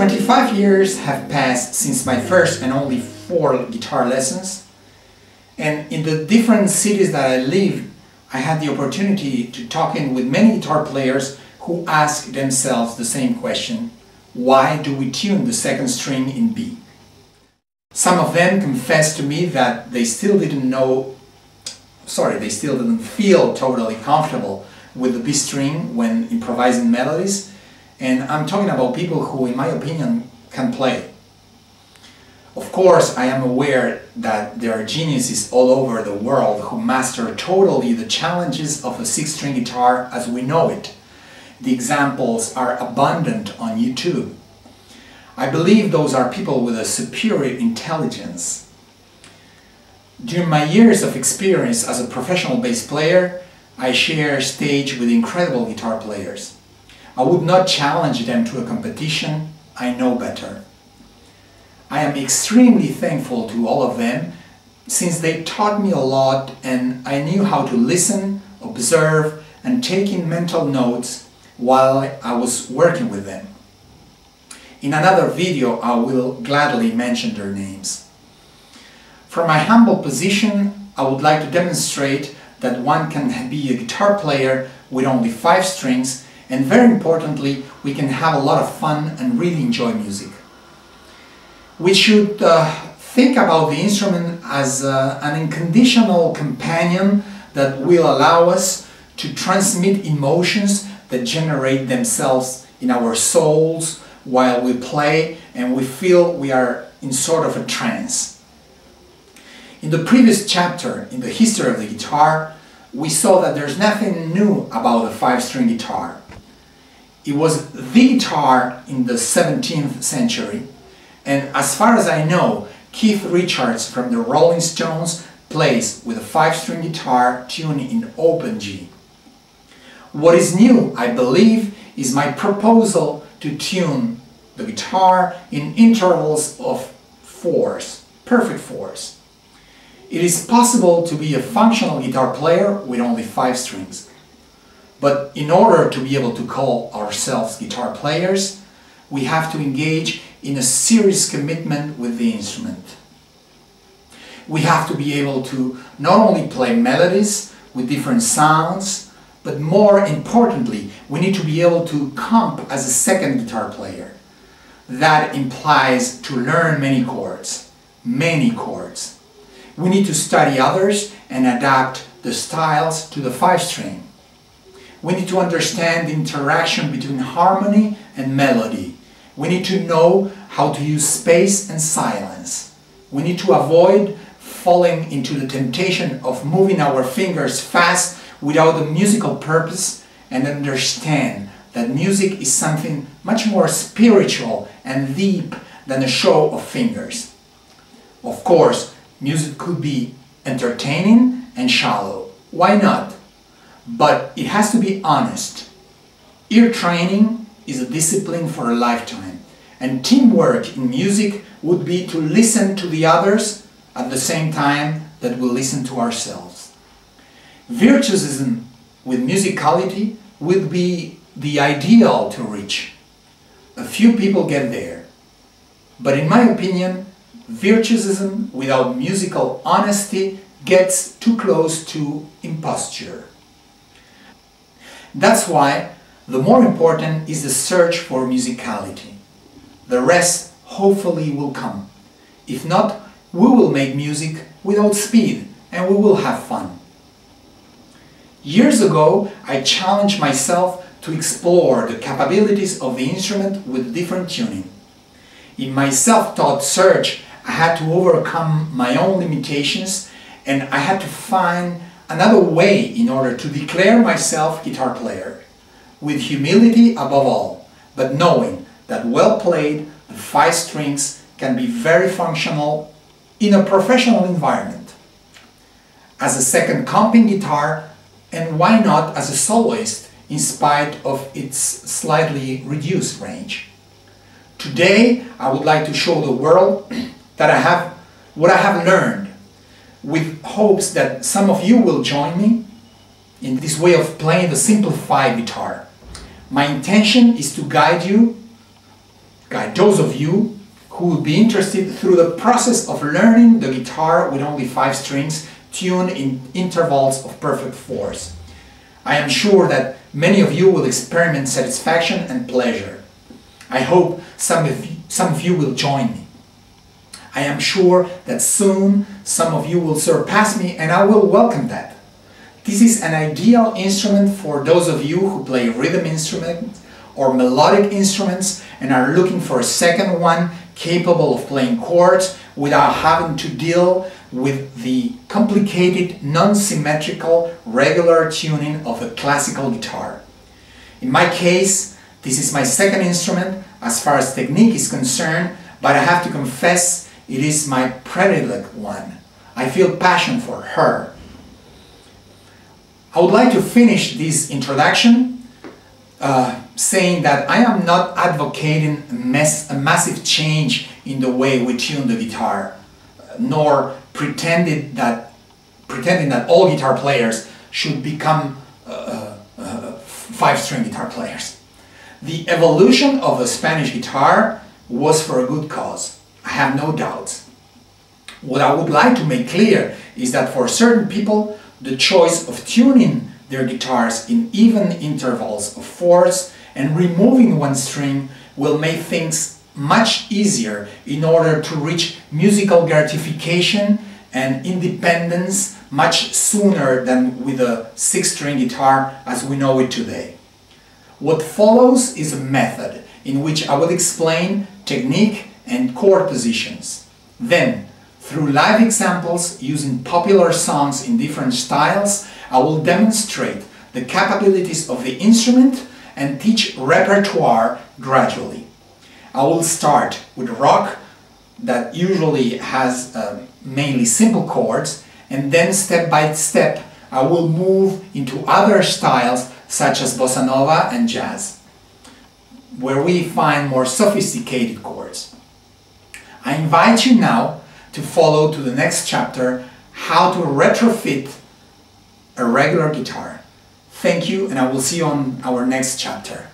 25 years have passed since my first and only 4 guitar lessons, and in the different cities that I lived, I had the opportunity to talk in with many guitar players who ask themselves the same question: why do we tune the second string in B? Some of them confessed to me that they still didn't feel totally comfortable with the B string when improvising melodies, and I'm talking about people who, in my opinion, can play. Of course, I am aware that there are geniuses all over the world who master totally the challenges of a 6-string guitar as we know it. The examples are abundant on YouTube. I believe those are people with a superior intelligence. During my years of experience as a professional bass player, I share stage with incredible guitar players. I would not challenge them to a competition. I know better. I am extremely thankful to all of them, since they taught me a lot and I knew how to listen, observe and take in mental notes while I was working with them. In another video I will gladly mention their names. From my humble position, I would like to demonstrate that one can be a guitar player with only 5 strings, and very importantly, we can have a lot of fun and really enjoy music. We should think about the instrument as an unconditional companion that will allow us to transmit emotions that generate themselves in our souls while we play and we feel we are in sort of a trance. In the previous chapter, in the history of the guitar, we saw that there's nothing new about a 5-string guitar. It was the guitar in the 17th century, and as far as I know, Keith Richards from the Rolling Stones plays with a 5-string guitar tuned in open G. What is new, I believe, is my proposal to tune the guitar in intervals of 4s, perfect 4s. It is possible to be a functional guitar player with only 5 strings. But in order to be able to call ourselves guitar players, we have to engage in a serious commitment with the instrument. We have to be able to not only play melodies with different sounds, but more importantly, we need to be able to comp as a second guitar player. That implies to learn many chords, many chords. We need to study others and adapt the styles to the 5-string. We need to understand the interaction between harmony and melody. We need to know how to use space and silence. We need to avoid falling into the temptation of moving our fingers fast without a musical purpose, and understand that music is something much more spiritual and deep than a show of fingers. Of course, music could be entertaining and shallow. Why not? But it has to be honest. Ear training is a discipline for a lifetime, and teamwork in music would be to listen to the others at the same time that we listen to ourselves. Virtuosism with musicality would be the ideal to reach. A few people get there, but in my opinion, virtuosism without musical honesty gets too close to imposture. That's why the more important is the search for musicality. The rest hopefully will come. If not, we will make music without speed and we will have fun. Years ago, I challenged myself to explore the capabilities of the instrument with different tuning. In my self-taught search, I had to overcome my own limitations, and I had to find another way in order to declare myself guitar player, with humility above all, but knowing that well played, the 5 strings can be very functional in a professional environment. As a second comping guitar, and why not as a soloist in spite of its slightly reduced range. Today I would like to show the world that what I have learned, with hopes that some of you will join me in this way of playing the simplified guitar. My intention is to guide guide those of you who would be interested through the process of learning the guitar with only 5 strings tuned in intervals of perfect fourths. I am sure that many of you will experiment satisfaction and pleasure. I hope some of you will join me. I am sure that soon some of you will surpass me, and I will welcome that. This is an ideal instrument for those of you who play rhythm instruments or melodic instruments and are looking for a second one capable of playing chords without having to deal with the complicated, non-symmetrical, regular tuning of a classical guitar. In my case, this is my second instrument as far as technique is concerned, but I have to confess it is my predilected one. I feel passion for her. I would like to finish this introduction saying that I am not advocating a massive change in the way we tune the guitar, nor pretending that all guitar players should become 5-string guitar players. The evolution of the Spanish guitar was for a good cause, I have no doubts. What I would like to make clear is that for certain people, the choice of tuning their guitars in even intervals of fourths and removing one string will make things much easier in order to reach musical gratification and independence much sooner than with a 6-string guitar as we know it today. What follows is a method in which I will explain technique and chord positions. Then, through live examples using popular songs in different styles, I will demonstrate the capabilities of the instrument and teach repertoire gradually. I will start with rock that usually has mainly simple chords, and then step by step I will move into other styles such as bossa nova and jazz, where we find more sophisticated chords. I invite you now to follow to the next chapter, how to retrofit a regular guitar. Thank you, and I will see you on our next chapter.